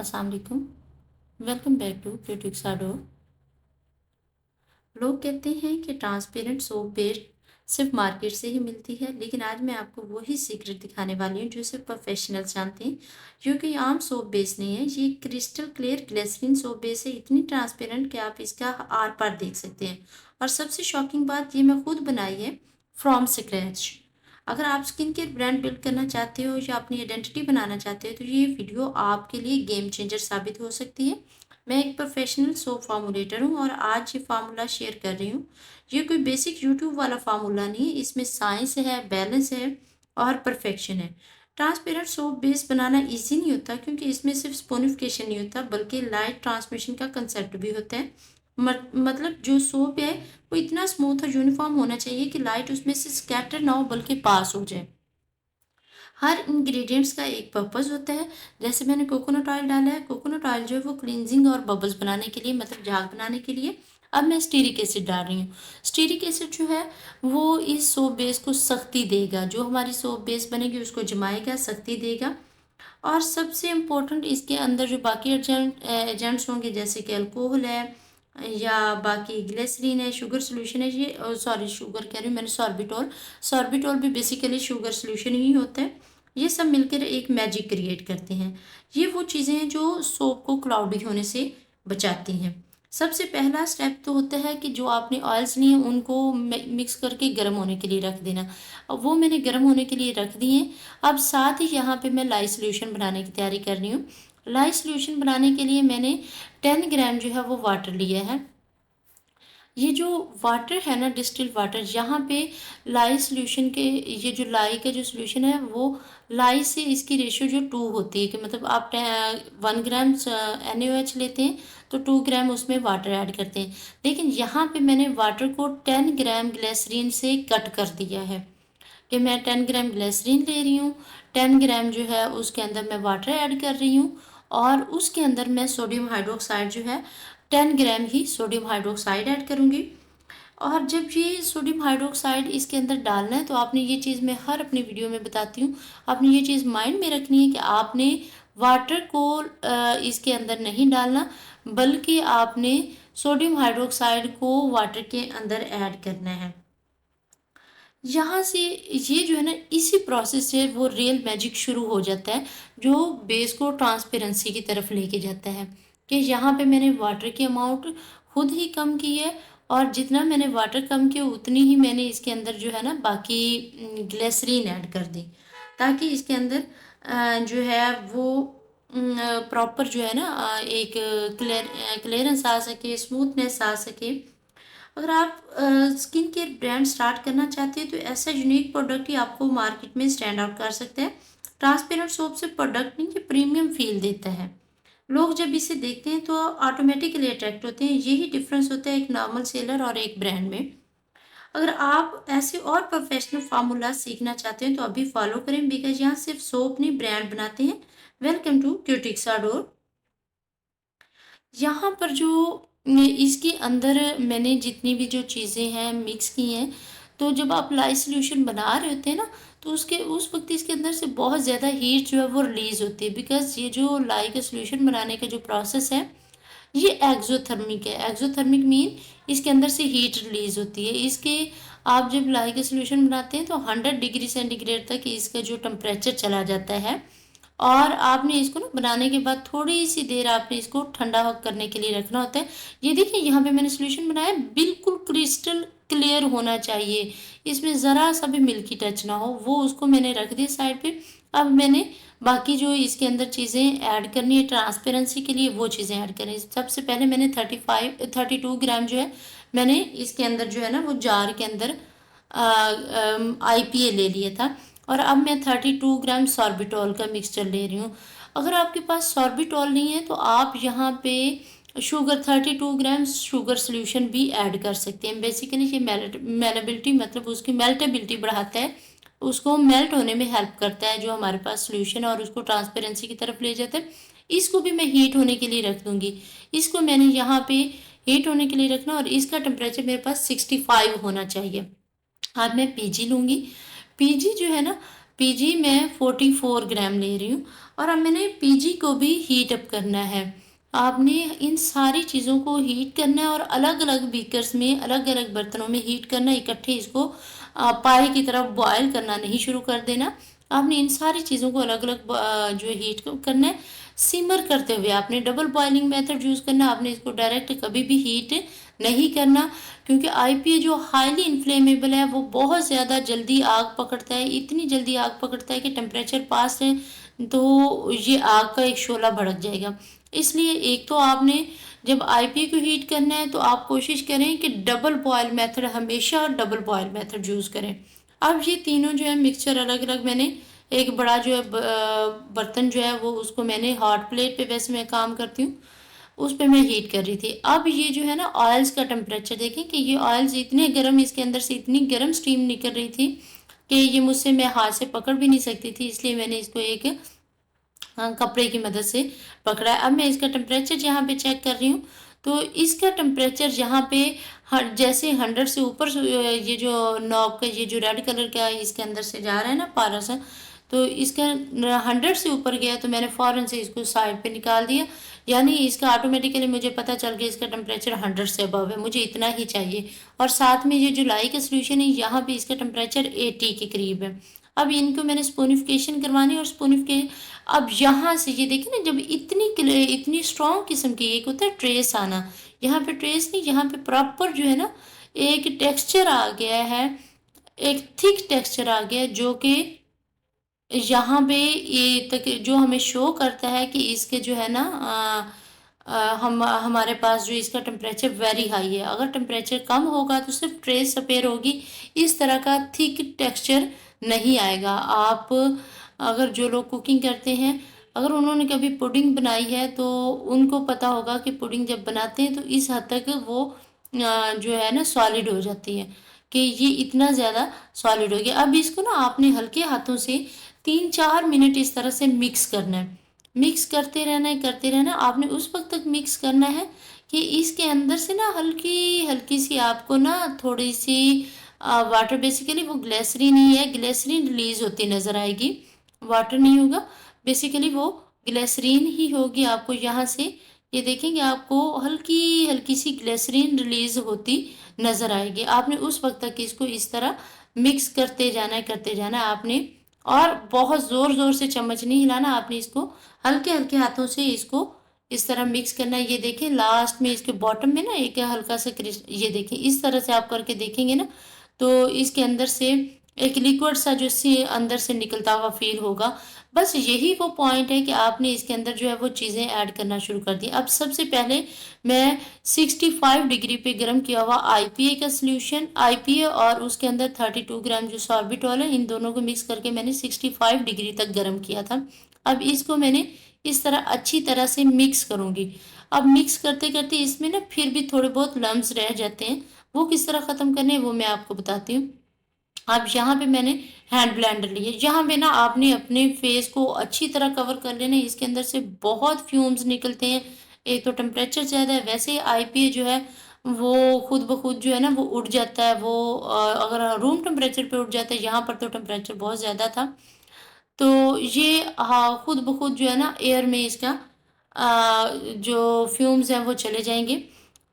अस्सलाम वालेकुम। Welcome back to beauty साडो। लोग कहते हैं कि ट्रांसपेरेंट सोप पेस्ट सिर्फ मार्केट से ही मिलती है, लेकिन आज मैं आपको वही सीक्रेट दिखाने वाली हूँ जो सिर्फ प्रोफेशनल्स जानते हैं। क्योंकि आम सोप बेस नहीं है, ये crystal clear glycerine soap base है, इतनी ट्रांसपेरेंट कि आप इसका आर पार देख सकते हैं। और सबसे शॉकिंग बात, ये मैं खुद बनाई है फ्रॉम स्क्रैच। अगर आप स्किन केयर ब्रांड बिल्ड करना चाहते हो या अपनी आइडेंटिटी बनाना चाहते हो तो ये वीडियो आपके लिए गेम चेंजर साबित हो सकती है। मैं एक प्रोफेशनल सोप फार्मूलेटर हूँ और आज ये फार्मूला शेयर कर रही हूँ। ये कोई बेसिक यूट्यूब वाला फार्मूला नहीं है, इसमें साइंस है, बैलेंस है और परफेक्शन है। ट्रांसपेरेंट सोप बेस बनाना इजी नहीं होता, क्योंकि इसमें सिर्फ स्पोनिफिकेशन नहीं होता बल्कि लाइट ट्रांसमिशन का कंसेप्ट भी होता है। मतलब जो सोप है वो इतना स्मूथ और यूनिफॉर्म होना चाहिए कि लाइट उसमें से स्कैटर ना हो बल्कि पास हो जाए। हर इंग्रेडिएंट्स का एक पर्पस होता है। जैसे मैंने कोकोनट ऑयल डाला है, कोकोनट ऑयल जो है वो क्लींजिंग और बबल्स बनाने के लिए, मतलब झाग बनाने के लिए। अब मैं स्टीरिक एसिड डाल रही हूँ। स्टीरिक एसिड जो है वो इस सोप बेस को सख्ती देगा, जो हमारी सोप बेस बनेगी उसको जमाएगा, सख्ती देगा। और सबसे इम्पोर्टेंट, इसके अंदर जो बाकी एजेंट्स होंगे जैसे कि अल्कोहल है या बाकी ग्लिसरीन है, शुगर सोल्यूशन है, ये सॉरी शुगर कह रही हूँ मैंने, सॉर्बिटोल। सॉर्बिटोल भी बेसिकली शुगर सोल्यूशन ही होता है। ये सब मिलकर एक मैजिक क्रिएट करते हैं। ये वो चीज़ें हैं जो सोप को क्लाउडी होने से बचाती हैं। सबसे पहला स्टेप तो होता है कि जो आपने ऑयल्स लिए हैं उनको मिक्स करके गर्म होने के लिए रख देना। अब वो मैंने गर्म होने के लिए रख दिए। अब साथ ही यहाँ पे मैं लाई सोल्यूशन बनाने की तैयारी कर रही हूँ। लाई सोल्यूशन बनाने के लिए मैंने 10 ग्राम जो है वो वाटर लिया है। ये जो वाटर है ना, डिस्टिल्ड वाटर, यहाँ पे लाई सोल्यूशन के, ये जो लाई का जो सोल्यूशन है वो लाई से इसकी रेशियो जो 2 होती है, कि मतलब आप 1 ग्राम NaOH लेते हैं तो 2 ग्राम उसमें वाटर ऐड करते हैं। लेकिन यहाँ पे मैंने वाटर को 10 ग्राम ग्लिसरीन से कट कर दिया है, कि मैं 10 ग्राम ग्लिसरीन ले रही हूँ, 10 ग्राम जो है उसके अंदर मैं वाटर ऐड कर रही हूँ और उसके अंदर मैं सोडियम हाइड्रोक्साइड जो है 10 ग्राम ही सोडियम हाइड्रोक्साइड ऐड करूँगी। और जब ये सोडियम हाइड्रोक्साइड इसके अंदर डालना है तो आपने ये चीज़, मैं हर अपनी वीडियो में बताती हूँ, आपने ये चीज़ माइंड में रखनी है कि आपने वाटर को इसके अंदर नहीं डालना, बल्कि आपने सोडियम हाइड्रोक्साइड को वाटर के अंदर ऐड करना है। यहाँ से ये जो है ना, इसी प्रोसेस से वो रियल मैजिक शुरू हो जाता है, जो बेस को ट्रांसपेरेंसी की तरफ लेके जाता है। कि यहाँ पे मैंने वाटर की अमाउंट खुद ही कम की है, और जितना मैंने वाटर कम किया उतनी ही मैंने इसके अंदर जो है ना बाकी ग्लिसरीन ऐड कर दी, ताकि इसके अंदर जो है वो प्रॉपर जो है ना एक क्लियरेंस आ सके, स्मूथनेस आ सके। अगर आप स्किन केयर ब्रांड स्टार्ट करना चाहते हैं तो ऐसा यूनिक प्रोडक्ट ही आपको मार्केट में स्टैंड आउट कर सकता है। ट्रांसपेरेंट सोप से प्रोडक्ट नहीं, ये प्रीमियम फील देता है। लोग जब इसे देखते हैं तो ऑटोमेटिकली अट्रैक्ट होते हैं। यही डिफरेंस होता है एक नॉर्मल सेलर और एक ब्रांड में। अगर आप ऐसे और प्रोफेशनल फार्मूला सीखना चाहते हैं तो अभी फॉलो करें, बिकॉज यहाँ सिर्फ सोप नहीं ब्रांड बनाते हैं। वेलकम टू क्यूटिक्सा डोर। यहाँ पर जो इसके अंदर मैंने जितनी भी जो चीज़ें हैं मिक्स की हैं, तो जब आप लाई सोल्यूशन बना रहे होते हैं ना, तो उसके उस वक्त इसके अंदर से बहुत ज़्यादा हीट जो है वो रिलीज़ होती है, बिकॉज ये जो लाई का सोल्यूशन बनाने का जो प्रोसेस है ये एक्सोथर्मिक है। एक्सोथर्मिक मीन इसके अंदर से हीट रिलीज होती है। इसके आप जब लाई का सोल्यूशन बनाते हैं तो 100 डिग्री सेंटीग्रेड तक इसका जो टेम्परेचर चला जाता है, और आपने इसको ना बनाने के बाद थोड़ी सी देर आपने इसको ठंडा करने के लिए रखना होता है। ये देखिए यहाँ पे मैंने सोल्यूशन बनाया, बिल्कुल क्रिस्टल क्लियर होना चाहिए, इसमें ज़रा सा भी मिल्की टच ना हो, वो उसको मैंने रख दिया साइड पे। अब मैंने बाकी जो इसके अंदर चीज़ें ऐड करनी है ट्रांसपेरेंसी के लिए, वो चीज़ें ऐड करनी है। सबसे पहले मैंने 32 ग्राम जो है मैंने इसके अंदर जो है ना वो जार के अंदर IPA ले लिया था, और अब मैं 32 ग्राम सॉर्बिटॉल का मिक्सचर ले रही हूँ। अगर आपके पास सॉर्बिटॉल नहीं है तो आप यहाँ पे शुगर 32 ग्राम शुगर सोल्यूशन भी ऐड कर सकते हैं। बेसिकली ये मेलेबिलिटी, मतलब उसकी मेल्टेबिलिटी बढ़ाता है, उसको मेल्ट होने में हेल्प करता है जो हमारे पास सोल्यूशन है, और उसको ट्रांसपेरेंसी की तरफ ले जाता है। इसको भी मैं हीट होने के लिए रख दूंगी। इसको मैंने यहाँ पे हीट होने के लिए रखना, और इसका टेम्परेचर मेरे पास 65 होना चाहिए। अब मैं पीजी लूँगी। पीजी जो है ना, पीजी मैं 44 ग्राम ले रही हूँ और अब मैंने पीजी को भी हीट अप करना है। आपने इन सारी चीज़ों को हीट करना है और अलग अलग बीकर्स में, अलग अलग बर्तनों में हीट करना है। इकट्ठे इसको पाए की तरफ बॉयल करना नहीं शुरू कर देना। आपने इन सारी चीज़ों को अलग अलग जो हीट करना है, सिमर करते हुए आपने डबल बॉइलिंग मेथड यूज़ करना है। आपने इसको डायरेक्ट कभी भी हीट नहीं करना, क्योंकि आईपीए जो हाईली इन्फ्लेमेबल है वो बहुत ज़्यादा जल्दी आग पकड़ता है। इतनी जल्दी आग पकड़ता है कि टेम्परेचर पास है तो ये आग का एक शोला भड़क जाएगा। इसलिए एक तो आपने जब आईपीए को हीट करना है तो आप कोशिश करें कि डबल बॉयल मेथड, हमेशा डबल बॉयल मेथड यूज़ करें। अब ये तीनों जो है मिक्सचर अलग अलग मैंने एक बड़ा जो है बर्तन जो है वो उसको मैंने हॉट प्लेट पे, वैसे मैं काम करती हूँ, उस पे मैं हीट कर रही थी। अब ये जो है ना ऑयल्स का टेम्परेचर देखें कि ये ऑयल्स इतने गर्म, इसके अंदर से इतनी गर्म स्टीम निकल रही थी कि ये मुझसे, मैं हाथ से पकड़ भी नहीं सकती थी, इसलिए मैंने इसको एक कपड़े की मदद से पकड़ा है। अब मैं इसका टेम्परेचर यहाँ पे चेक कर रही हूँ तो इसका टेम्परेचर यहाँ पे जैसे 100 से ऊपर ये जो नॉब का ये जो रेड कलर का इसके अंदर से जा रहा है ना पारा सा, तो इसका 100 से ऊपर गया तो मैंने फ़ौरन से इसको साइड पे निकाल दिया। यानी इसका ऑटोमेटिकली मुझे पता चल गया इसका टेम्परेचर 100 से अबव है, मुझे इतना ही चाहिए। और साथ में ये जो लाई का सोल्यूशन है यहाँ पे इसका टेम्परेचर 80 के करीब है। अब इनको मैंने स्पूनिफिकेशन करवानी और स्पूनिफिके अब यहाँ से ये देखिए ना, जब इतनी स्ट्रॉन्ग किस्म की, एक होता है ट्रेस आना, यहाँ पे ट्रेस नहीं, यहाँ पे प्रॉपर जो है ना एक टेक्सचर आ गया है, एक थिक टेक्सचर आ गया है, जो कि यहाँ पे ये तक जो हमें शो करता है कि इसके जो है ना हम हमारे पास जो इसका टेम्परेचर वेरी हाई है। अगर टेम्परेचर कम होगा तो सिर्फ ट्रेस सपेयर होगी, इस तरह का थिक टेक्सचर नहीं आएगा। आप अगर जो लोग कुकिंग करते हैं, अगर उन्होंने कभी पुडिंग बनाई है तो उनको पता होगा कि पुडिंग जब बनाते हैं तो इस हद तक वो जो है ना सॉलिड हो जाती है कि ये इतना ज़्यादा सॉलिड हो गया। अब इसको ना आपने हल्के हाथों से 3-4 मिनट इस तरह से मिक्स करना है, मिक्स करते रहना है, करते रहना। आपने उस वक्त तक मिक्स करना है कि इसके अंदर से ना हल्की हल्की सी आपको ना थोड़ी सी वाटर, बेसिकली वो ग्लिसरीन ही है, ग्लिसरीन रिलीज होती नज़र आएगी, वाटर नहीं होगा, बेसिकली वो ग्लिसरीन ही होगी। आपको यहाँ से ये देखेंगे आपको हल्की हल्की सी ग्लिसरीन रिलीज होती नज़र आएगी। आपने उस वक्त तक इसको इस तरह मिक्स करते जाना है, करते जाना है आपने, और बहुत ज़ोर ज़ोर से चम्मच नहीं हिलाना, आपने इसको हल्के हल्के हाथों से इसको इस तरह मिक्स करना है। ये देखें लास्ट में इसके बॉटम में ना एक हल्का सा ये देखें, इस तरह से आप करके देखेंगे ना तो इसके अंदर से एक लिक्विड सा जो सी अंदर से निकलता हुआ फील होगा। बस यही वो पॉइंट है कि आपने इसके अंदर जो है वो चीज़ें ऐड करना शुरू कर दी। अब सबसे पहले मैं 65 डिग्री पे गर्म किया हुआ आईपीए का सोल्यूशन, आईपीए और उसके अंदर 32 ग्राम जो सॉर्बिटॉल है, इन दोनों को मिक्स करके मैंने 65 डिग्री तक गर्म किया था। अब इसको मैंने इस तरह अच्छी तरह से मिक्स करूँगी। अब मिक्स करते करते इसमें ना फिर भी थोड़े बहुत लम्स रह जाते हैं, वो किस तरह ख़त्म करने हैं वो मैं आपको बताती हूँ। अब यहाँ पे मैंने हैंड ब्लेंडर लिए, यहाँ पे ना आपने अपने फेस को अच्छी तरह कवर कर लेना है। इसके अंदर से बहुत फ्यूम्स निकलते हैं, एक तो टेम्परेचर ज़्यादा है, वैसे आईपीए जो है वो खुद ब खुद जो है ना वो उड़ जाता है। वो अगर रूम टेम्परेचर पे उड़ जाता है, यहाँ पर तो टेम्परेचर बहुत ज़्यादा था, तो ये हाँ खुद ब खुद जो है ना एयर में इसका जो फ्यूम्स हैं वो चले जाएंगे।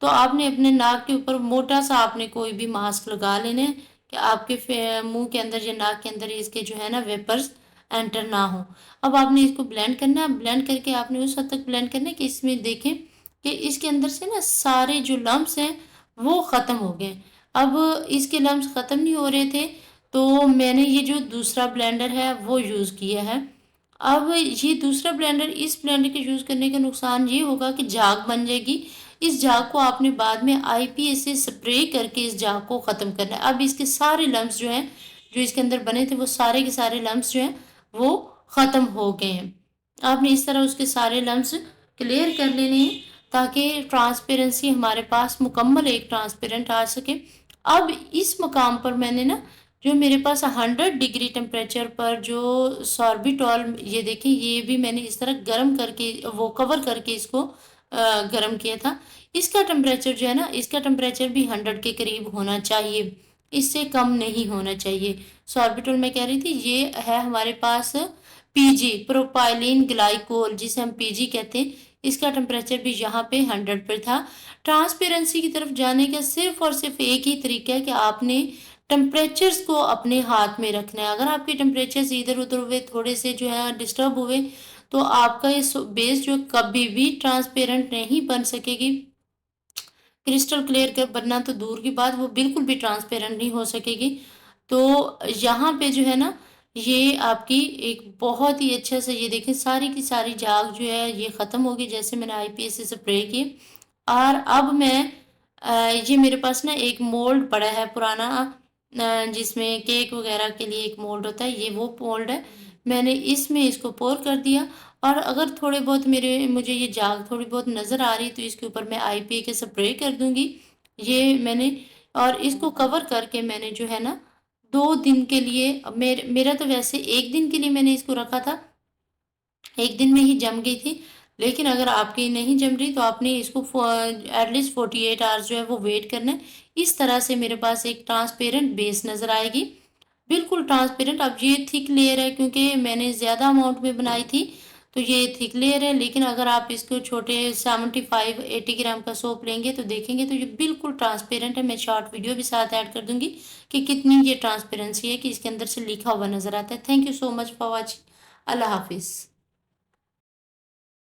तो आपने अपने नाक के ऊपर मोटा सा आपने कोई भी मास्क लगा लेना है कि आपके मुंह के अंदर या नाक के अंदर इसके जो है ना वेपर्स एंटर ना हो। अब आपने इसको ब्लेंड करना है, ब्लेंड करके आपने उस हद तक ब्लेंड करना है कि इसमें देखें कि इसके अंदर से ना सारे जो लम्स हैं वो ख़त्म हो गए। अब इसके लम्स ख़त्म नहीं हो रहे थे तो मैंने ये जो दूसरा ब्लेंडर है वो यूज़ किया है। अब ये दूसरा ब्लेंडर, इस ब्लेंडर के यूज़ करने का नुकसान ये होगा कि झाग बन जाएगी। इस झाग को आपने बाद में आईपीए से स्प्रे करके इस झाग को ख़त्म करना है। अब इसके सारे लम्स जो हैं जो इसके अंदर बने थे वो सारे के सारे लम्स जो हैं वो ख़त्म हो गए हैं। आपने इस तरह उसके सारे लम्स क्लियर कर लेने हैं ताकि ट्रांसपेरेंसी हमारे पास मुकम्मल एक ट्रांसपेरेंट आ सके। अब इस मकाम पर मैंने ना जो मेरे पास 100 डिग्री टेम्परेचर पर जो सॉर्बिटॉल, ये देखें ये भी मैंने इस तरह गर्म करके वो कवर करके इसको गर्म किया था। इसका टेम्परेचर जो है ना, इसका टेम्परेचर भी 100 के करीब होना चाहिए। इससे कम नहीं होना चाहिए। सॉर्बिटॉल मैं कह रही थी, ये है हमारे पास पीजी, प्रोपाइलीन ग्लाइकोल, जिसे हम पीजी कहते हैं। इसका टेम्परेचर भी यहाँ पे 100 पर था। ट्रांसपेरेंसी की तरफ जाने का सिर्फ और सिर्फ एक ही तरीका है कि आपने टेम्परेचर्स को अपने हाथ में रखना है। अगर आपके टेम्परेचर्स इधर उधर हुए, थोड़े से जो है डिस्टर्ब हुए, तो आपका ये बेस जो कभी भी ट्रांसपेरेंट नहीं बन सकेगी। क्रिस्टल क्लियर के बनना तो दूर की बात, वो बिल्कुल भी ट्रांसपेरेंट नहीं हो सकेगी। तो यहाँ पे जो है ना, ये आपकी एक बहुत ही अच्छा से, ये देखें सारी की सारी झाग जो है ये ख़त्म होगी, जैसे मैंने आईपीएस से स्प्रे की। और अब मैं ये मेरे पास ना एक मोल्ड पड़ा है पुराना, जिसमें केक वगैरह के लिए एक मोल्ड होता है, ये वो मोल्ड है। मैंने इसमें इसको पोर कर दिया। और अगर थोड़े बहुत मुझे ये झाग थोड़ी बहुत नज़र आ रही, तो इसके ऊपर मैं आईपीए के स्प्रे कर दूंगी। ये मैंने, और इसको कवर करके मैंने जो है ना 2 दिन के लिए, मेरा तो वैसे 1 दिन के लिए मैंने इसको रखा था, 1 दिन में ही जम गई थी। लेकिन अगर आपकी नहीं जम रही, तो आपने इसको एटलीस्ट 48 आवर्स जो है वो वेट करना है। इस तरह से मेरे पास एक ट्रांसपेरेंट बेस नज़र आएगी, बिल्कुल ट्रांसपेरेंट। अब ये थिक लेयर है, क्योंकि मैंने ज़्यादा अमाउंट में बनाई थी, तो ये थिक लेयर है। लेकिन अगर आप इसको छोटे 75-80 ग्राम का सोप लेंगे, तो देखेंगे तो ये बिल्कुल ट्रांसपेरेंट है। मैं शॉर्ट वीडियो भी साथ ऐड कर दूंगी कि कितनी ये ट्रांसपेरेंसी है, कि इसके अंदर से लिखा हुआ नज़र आता है। Thank you so much for watching. अल्लाह हाफिज़।